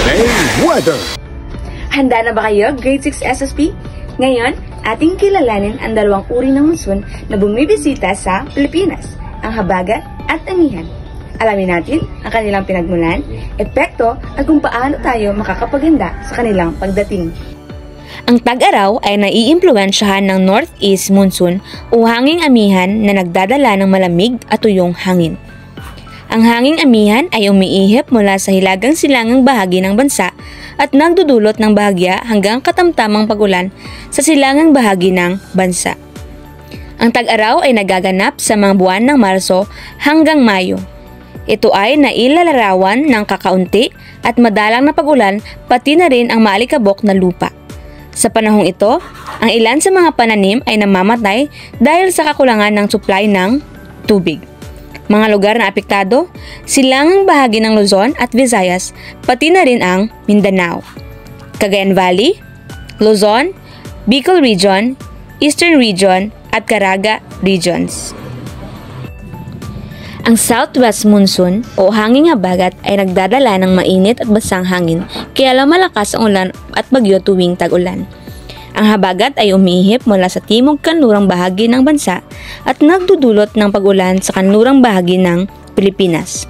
GMA Weather. Handa na ba kayo, Grade 6 SSP? Ngayon, ating kilalanin ang dalawang uri ng monsoon na bumibisita sa Pilipinas, ang habagat at amihan. Alamin natin ang kanilang pinagmulan, epekto at kung paano tayo makakapaghanda sa kanilang pagdating. Ang tag-araw ay naiimpluwensyahan ng northeast monsoon o hanging amihan na nagdadala ng malamig at tuyong hangin. Ang hanging amihan ay umiihip mula sa hilagang silangang bahagi ng bansa at nagdudulot ng bahagya hanggang katamtamang pagulan sa silangang bahagi ng bansa. Ang tag-araw ay nagaganap sa mga buwan ng Marso hanggang Mayo. Ito ay nailalarawan ng kakaunti at madalang na pagulan pati na rin ang maalikabok na lupa. Sa panahong ito, ang ilan sa mga pananim ay namamatay dahil sa kakulangan ng supply ng tubig. Mga lugar na apektado, silangang bahagi ng Luzon at Visayas, pati na rin ang Mindanao, Cagayan Valley, Luzon, Bicol Region, Eastern Region at Caraga Regions. Ang southwest monsoon o hanging habagat ay nagdadala ng mainit at basang hangin kaya lang malakas ang ulan at bagyo tuwing tag-ulan. Ang habagat ay umihip mula sa timog kanlurang bahagi ng bansa at nagdudulot ng pag-ulan sa kanlurang bahagi ng Pilipinas.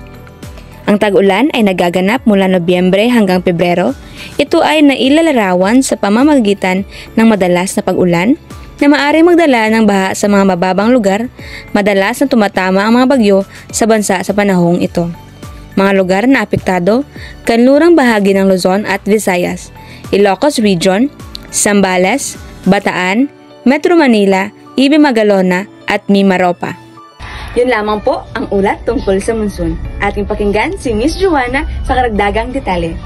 Ang tag-ulan ay nagaganap mula Nobyembre hanggang Pebrero. Ito ay nailalarawan sa pamamagitan ng madalas na pag-ulan na maaaring magdala ng baha sa mga mababang lugar, madalas na tumatama ang mga bagyo sa bansa sa panahong ito. Mga lugar na apektado, kanlurang bahagi ng Luzon at Visayas, Ilocos Region, Zambales, Bataan, Metro Manila, Ibe Magalona at Mimaropa. Yun lamang po ang ulat tungkol sa monsoon. Ating pakinggan si Miss Joanna sa karagdagang detalye.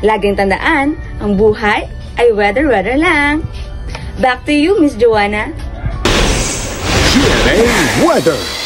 Laging tandaan, ang buhay ay weather lang. Back to you, Miss Joanna. GMA Weather.